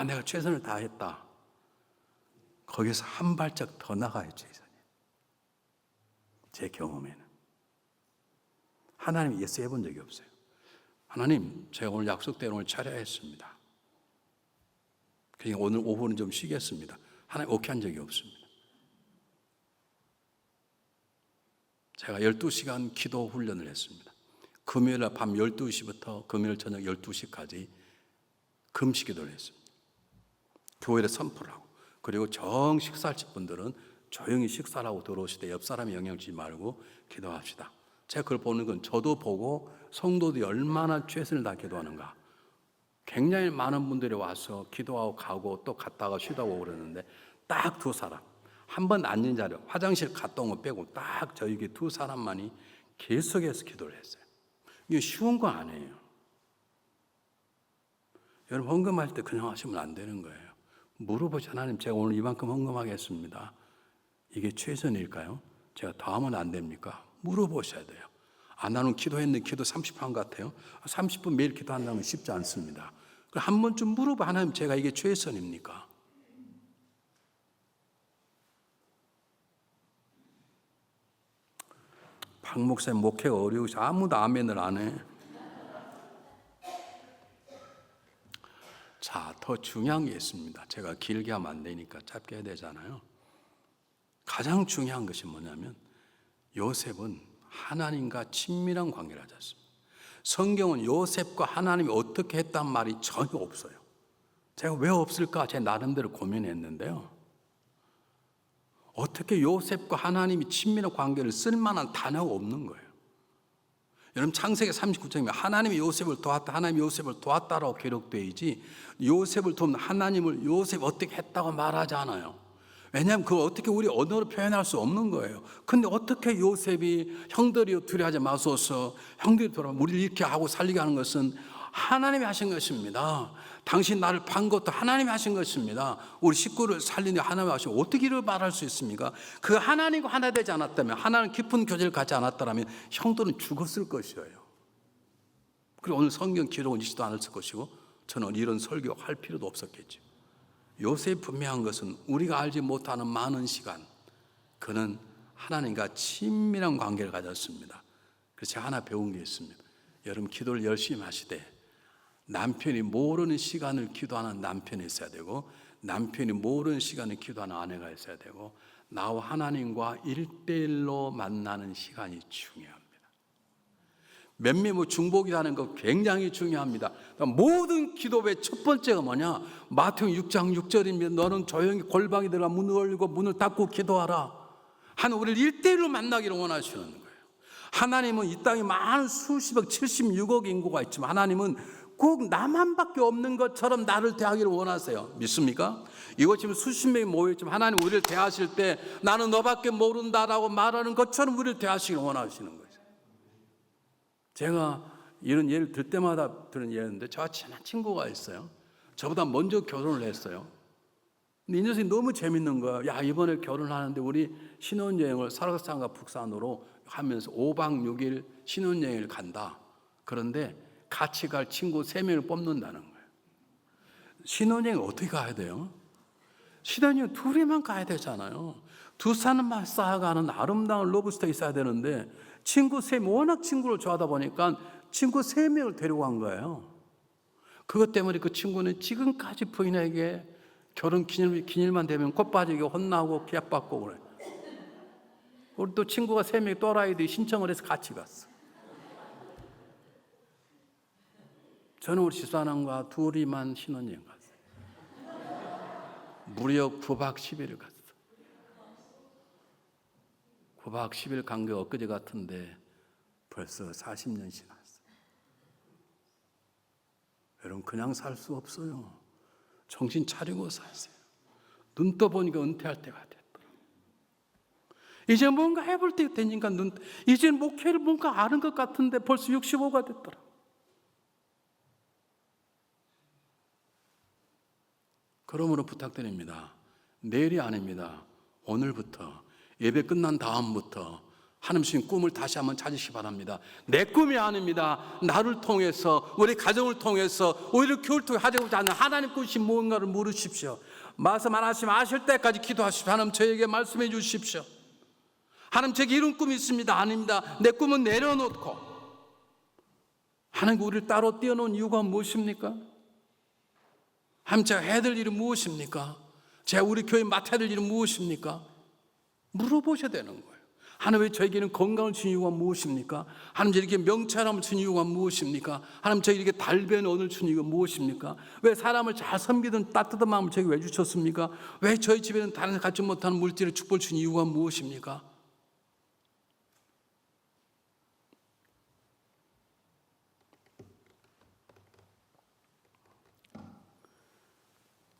Speaker 1: 내가 최선을 다했다. 거기서 한 발짝 더 나가요, 최선이. 제 경험에는. 하나님 예스 해본 적이 없어요. 하나님, 제가 오늘 약속대로 오늘 차려야 했습니다. 그냥 오늘 오후는 좀 쉬겠습니다. 하나님 오케이 한 적이 없습니다. 제가 12시간 기도 훈련을 했습니다. 금요일 밤 12시부터 금요일 저녁 12시까지 금식 기도를 했습니다. 교회에 선포를 하고, 그리고 정 식사하실 분들은 조용히 식사를 하고 들어오실 때 옆 사람이 영향 주지 말고 기도합시다. 제가 그걸 보는 건 저도 보고 성도들이 얼마나 최선을 다해 기도하는가. 굉장히 많은 분들이 와서 기도하고 가고 또 갔다가 쉬다 오고 그러는데 딱 두 사람, 한 번 앉은 자리에 화장실 갔다 온 거 빼고 딱 저희 두 사람만이 계속해서 기도를 했어요. 이게 쉬운 거 아니에요. 여러분 헌금할 때 그냥 하시면 안 되는 거예요. 물어보시 하나님 제가 오늘 이만큼 헌금하겠습니다. 이게 최선일까요? 제가 더 하면 안 됩니까? 물어보셔야 돼요. 나는 기도했는데 기도 30분 같아요. 30분 매일 기도한다면 쉽지 않습니다. 한 번쯤 물어봐. 하나님 제가 이게 최선입니까? 박 목사님 목회가 어려우셔. 아무도 아멘을 안 해. 자, 더 중요한 게 있습니다. 제가 길게 하면 안 되니까 짧게 해야 되잖아요. 가장 중요한 것이 뭐냐면 요셉은 하나님과 친밀한 관계를 가졌습니다. 성경은 요셉과 하나님이 어떻게 했단 말이 전혀 없어요. 제가 왜 없을까 제 나름대로 고민했는데요. 어떻게 요셉과 하나님이 친밀한 관계를 쓸만한 단어가 없는 거예요. 여러분 창세기 39장이면 하나님이 요셉을 도왔다, 하나님이 요셉을 도왔다라고 기록되어있지 요셉을 돕는 하나님을 요셉 어떻게 했다고 말하지 않아요. 왜냐하면 그걸 어떻게 우리 언어로 표현할 수 없는 거예요. 근데 어떻게 요셉이 형들이 두려워하지 마소서, 형들이 돌아오면 우리를 이렇게 하고 살리게 하는 것은 하나님이 하신 것입니다. 당신 나를 판 것도 하나님이 하신 것입니다. 우리 식구를 살리는 하나님이 하시면 어떻게 이를 말할 수 있습니까? 그 하나님과 하나 되지 않았다면, 하나님 깊은 교제를 갖지 않았다면 형들은 죽었을 것이에요. 그리고 오늘 성경 기록은 있지도 않았을 것이고 저는 이런 설교할 필요도 없었겠죠. 요셉이 분명한 것은 우리가 알지 못하는 많은 시간 그는 하나님과 친밀한 관계를 가졌습니다. 그래서 제가 하나 배운 게 있습니다. 여러분 기도를 열심히 하시되 남편이 모르는 시간을 기도하는 남편이 있어야 되고 남편이 모르는 시간을 기도하는 아내가 있어야 되고 나와 하나님과 1대1로 만나는 시간이 중요합니다. 맨미무 중복이라는 거 굉장히 중요합니다. 모든 기도의 첫 번째가 뭐냐? 마태복음 6장 6절입니다. 너는 조용히 골방에 들어가 문을 열고 문을 닫고 기도하라. 하나님 우리를 1대1로 만나기를 원하시는 거예요. 하나님은 이 땅에 많은 수십억 76억 인구가 있지만 하나님은 꼭 나만밖에 없는 것처럼 나를 대하기를 원하세요. 믿습니까? 이거 지금 수십 명이 모여있지만 하나님 우리를 대하실 때 나는 너밖에 모른다라고 말하는 것처럼 우리를 대하시기를 원하시는 거예요. 제가 이런 예를 들 때마다 들은 예인데 저와 친한 친구가 있어요. 저보다 먼저 결혼을 했어요. 근데 이 녀석이 너무 재밌는 거예요. 야 이번에 결혼하는데 우리 신혼여행을 설악산과 북산으로 하면서 5박 6일 신혼여행을 간다. 그런데 같이 갈 친구 3명을 뽑는다는 거예요. 신혼여행 어떻게 가야 돼요? 신혼여행 둘이만 가야 되잖아요. 두 사람만 쌓아가는 아름다운 러브스토리 있어야 되는데 친구 3명, 워낙 친구를 좋아하다 보니까 친구 3명을 데리고 간 거예요. 그것 때문에 그 친구는 지금까지 부인에게 결혼 기념일만 되면 꽃빠지게 혼나고 기합받고 그래. 우리 또 친구가 3명이 또라이들이 신청을 해서 같이 갔어. 저는 우리 집사람과 둘이만 신혼여행 갔어요. 무려 9박 10일을 갔어요. 9박 10일 간 게 엊그제 같은데 벌써 40년 지났어요. 여러분 그냥 살 수 없어요. 정신 차리고 사세요. 눈 떠보니까 은퇴할 때가 됐더라고요. 이제 뭔가 해볼 때 되니까 이제 목회를 뭔가 아는 것 같은데 벌써 65가 됐더라. 그러므로 부탁드립니다. 내일이 아닙니다. 오늘부터 예배 끝난 다음부터 하나님 주신 꿈을 다시 한번 찾으시기 바랍니다. 내 꿈이 아닙니다. 나를 통해서, 우리 가정을 통해서, 오히려 교회를 통해 하고자 하는 하나님 꿈이 무언가를 물으십시오. 말씀 안 하시면 아실 때까지 기도하십시오. 하나님 저에게 말씀해 주십시오. 하나님 제게 이런 꿈이 있습니다. 아닙니다. 내 꿈은 내려놓고 하나님 우리를 따로 띄워놓은 이유가 무엇입니까? 하나님 제가 해야 될 일은 무엇입니까? 제가 우리 교회 맡아야 될 일은 무엇입니까? 물어보셔야 되는 거예요. 하나님 왜 저에게는 건강을 주신 이유가 무엇입니까? 하나님 저에게 명철함을 주신 이유가 무엇입니까? 하나님 저에게 달변의 언을 주신 이유가 무엇입니까? 왜 사람을 잘 섬기던 따뜻한 마음을 저에게 왜 주셨습니까? 왜 저희 집에는 다른 갖지 못하는 물질을 축복을 주신 이유가 무엇입니까?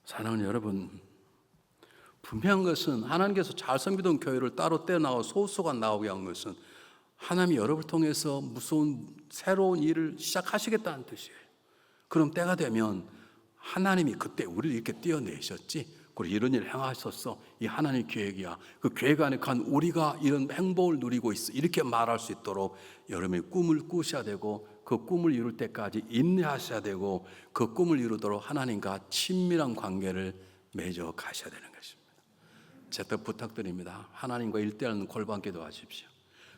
Speaker 1: 사랑하는 여러분, 분명한 것은 하나님께서 잘 섬기던 교회를 따로 떼어나와 소수가 나오게 한 것은 하나님이 여러분을 통해서 무서운 새로운 일을 시작하시겠다는 뜻이에요. 그럼 때가 되면 하나님이 그때 우리를 이렇게 떼어내셨지, 그리고 이런 일을 행하셨어, 이 하나님의 계획이야, 그 계획 안에 간 우리가 이런 행복을 누리고 있어, 이렇게 말할 수 있도록 여러분이 꿈을 꾸셔야 되고, 그 꿈을 이룰 때까지 인내하셔야 되고, 그 꿈을 이루도록 하나님과 친밀한 관계를 맺어 가셔야 되는 것입니다. 제가 부탁드립니다. 하나님과 일대하는 골방 기도하십시오.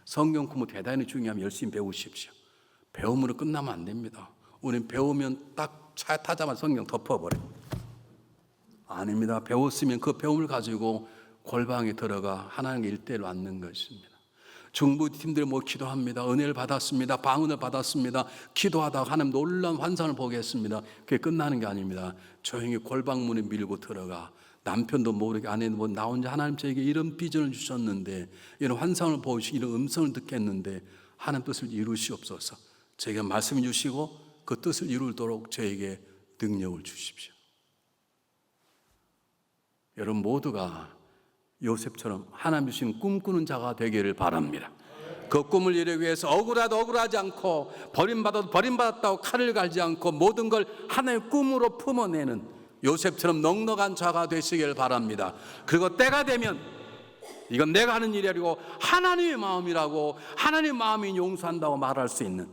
Speaker 1: 성경 공부 대단히 중요하면 열심히 배우십시오. 배움으로 끝나면 안 됩니다. 우리는 배우면 딱 차 타자마자 성경 덮어버려요. 아닙니다. 배웠으면 그 배움을 가지고 골방에 들어가 하나님과 일대로 앉는 것입니다. 중부팀들이 기도합니다. 은혜를 받았습니다. 방언을 받았습니다. 기도하다가 하나님 놀라운 환상을 보겠습니다. 그게 끝나는 게 아닙니다. 조용히 골방문에 밀고 들어가 남편도 모르게 아내도 나 혼자 하나님 저에게 이런 비전을 주셨는데, 이런 환상을 보시고 이런 음성을 듣겠는데 하나님 뜻을 이루시옵소서. 저에게 말씀해 주시고 그 뜻을 이루도록 저에게 능력을 주십시오. 여러분 모두가 요셉처럼 하나님 주신 꿈꾸는 자가 되기를 바랍니다. 그 꿈을 이루기 위해서 억울하도 억울하지 않고 버림받아도 버림받았다고 칼을 갈지 않고 모든 걸 하나님의 꿈으로 품어내는 요셉처럼 넉넉한 자가 되시길 바랍니다. 그리고 때가 되면 이건 내가 하는 일이 아니고 하나님의 마음이라고, 하나님의 마음이 용서한다고 말할 수 있는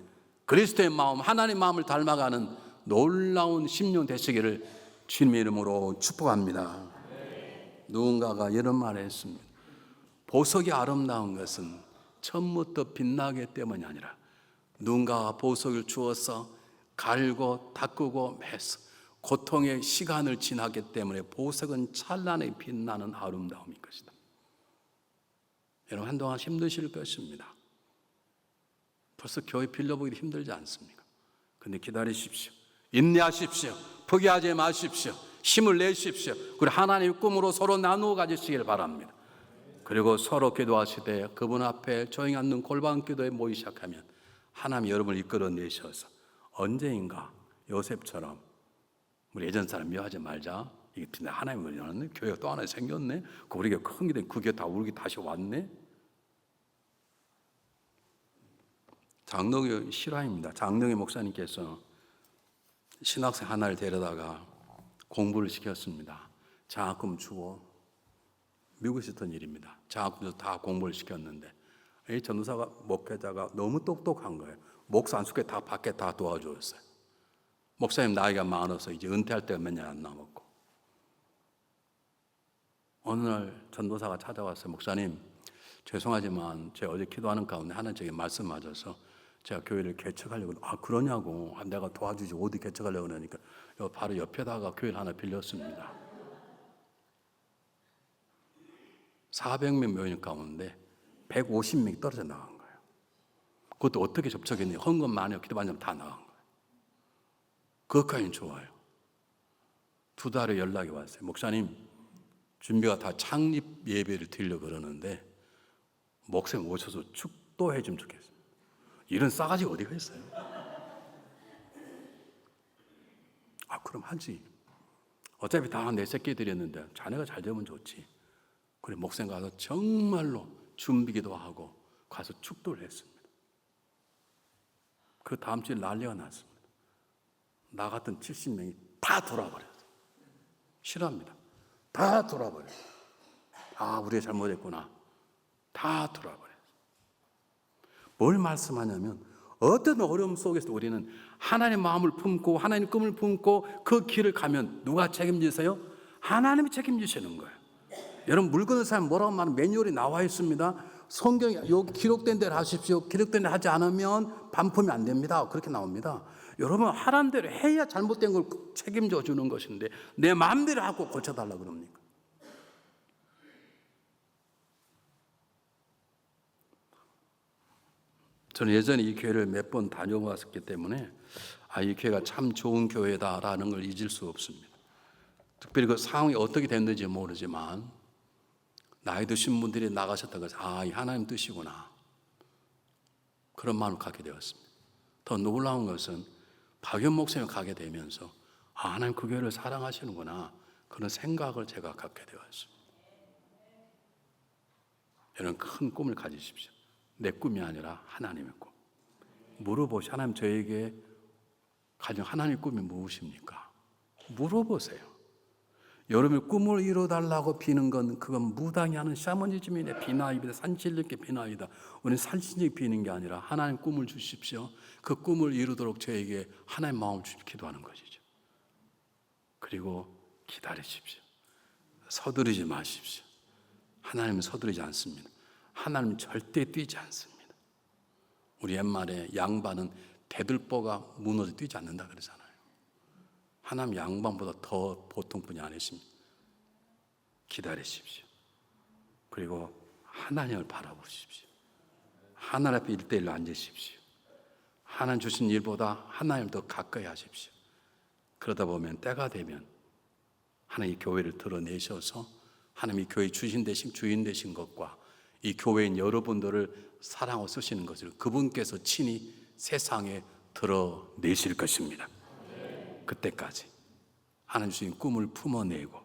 Speaker 1: 그리스도의 마음, 하나님의 마음을 닮아가는 놀라운 심령 되시기를 주님의 이름으로 축복합니다. 누군가가 이런 말을 했습니다. 보석이 아름다운 것은 처음부터 빛나기 때문이 아니라 누군가가 보석을 주어서 갈고 닦고 매서 고통의 시간을 지나기 때문에 보석은 찬란하게 빛나는 아름다움인 것이다. 여러분 한동안 힘드실 것입니다. 벌써 교회 빌려보기도 힘들지 않습니까? 근데 기다리십시오. 인내하십시오. 포기하지 마십시오. 힘을 내십시오. 그리고 하나님의 꿈으로 서로 나누어 가지시길 바랍니다. 그리고 서로 기도하시되 그분 앞에 조용히 앉는 골방 기도에 모이기 시작하면 하나님이 여러분을 이끌어내셔서 언제인가 요셉처럼 우리 예전 사람 미워하지 말자. 이게 하나님을 열었네. 교회가 또 하나 생겼네. 우리가 큰 게 그게 다 우리 다시 왔네. 장로교 실화입니다. 장로교 목사님께서 신학생 하나를 데려다가 공부를 시켰습니다. 장학금 주고, 미국에서 있던 일입니다. 장학금도 다 공부를 시켰는데 이 전도사가 목회자가 너무 똑똑한 거예요. 목사 안 숙게 다 밖에 다 도와주었어요. 목사님 나이가 많아서 이제 은퇴할 때가 몇 년 안 남았고, 어느 날 전도사가 찾아왔어요. 목사님 죄송하지만 제가 어제 기도하는 가운데 하나님 제게 말씀하셔서 제가 교회를 개척하려고. 아 그러냐고. 내가 도와주지 어디 개척하려고 그러니까 바로 옆에다가 교회를 하나 빌렸습니다. 400명 모인 가운데 150명이 떨어져 나간 거예요. 그것도 어떻게 접촉했냐. 헌금 많이 기도 많이 하면 다 나간 거예요. 그것까지는 좋아요. 2달에 연락이 왔어요. 목사님 준비가 다 창립 예배를 드리려고 그러는데 목사님 오셔서 축도해 주면 좋겠어요. 이런 싸가지가 어디가 있어요? 아 그럼 하지. 어차피 다 내 새끼 드렸는데 자네가 잘 되면 좋지. 그래 목사님 가서 정말로 준비기도 하고 가서 축도를 했습니다. 그 다음 주에 난리가 났습니다. 나 같은 70명이 다 돌아버렸어요. 싫어합니다. 다 돌아버렸어요. 아, 우리가 잘못했구나. 다 돌아버렸어요. 뭘 말씀하냐면 어떤 어려움 속에서 우리는 하나님의 마음을 품고 하나님의 꿈을 품고 그 길을 가면 누가 책임지세요? 하나님이 책임지시는 거예요. 여러분, 물 건너 사람 뭐라고 말하면 매뉴얼이 나와 있습니다. 성경에 여기 기록된 대로 하십시오. 기록된 대로 하지 않으면 반품이 안 됩니다. 그렇게 나옵니다. 여러분, 하라는 대로 해야 잘못된 걸 책임져 주는 것인데 내 마음대로 하고 고쳐달라 그럽니까? 저는 예전에 이 교회를 몇 번 다녀왔었기 때문에 이 교회가 참 좋은 교회다라는 걸 잊을 수 없습니다. 특별히 그 상황이 어떻게 됐는지 모르지만 나이 드신 분들이 나가셨다고 해서 이 하나님 뜻이구나, 그런 마음을 갖게 되었습니다. 더 놀라운 것은 박연 목사님이 가게 되면서 하나님 그 교회를 사랑하시는구나, 그런 생각을 제가 갖게 되었습니다. 여러분, 큰 꿈을 가지십시오. 내 꿈이 아니라 하나님의 꿈. 물어보시오. 하나님, 저에게 가진 하나님의 꿈이 무엇입니까? 물어보세요. 여러분의 꿈을 이루어달라고 비는 건 그건 무당이 하는 샤머니즘이네, 비나이다, 산신령께 비나이다. 우리는 산신령 비는 게 아니라 하나님 꿈을 주십시오. 그 꿈을 이루도록 저에게 하나님 마음을 주십시오. 기도하는 것이죠. 그리고 기다리십시오. 서두르지 마십시오. 하나님은 서두르지 않습니다. 하나님은 절대 뛰지 않습니다. 우리 옛말에 양반은 대들보가 무너져 뛰지 않는다 그러잖아요. 하나님 양반보다 더 보통 분이 아니십니다. 기다리십시오. 그리고 하나님을 바라보십시오. 하나님 앞에 1대1로 앉으십시오. 하나님 주신 일보다 하나님을 더 가까이 하십시오. 그러다 보면 때가 되면 하나님 이 교회를 드러내셔서 하나님이 교회 주인 되신 것과 이 교회인 여러분들을 사랑하고 쓰시는 것을 그분께서 친히 세상에 드러내실 것입니다. 그때까지 하나님 주신 꿈을 품어내고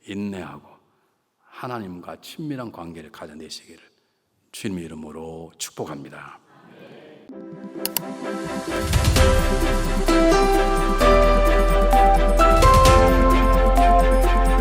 Speaker 1: 인내하고 하나님과 친밀한 관계를 가져내시기를 주님의 이름으로 축복합니다.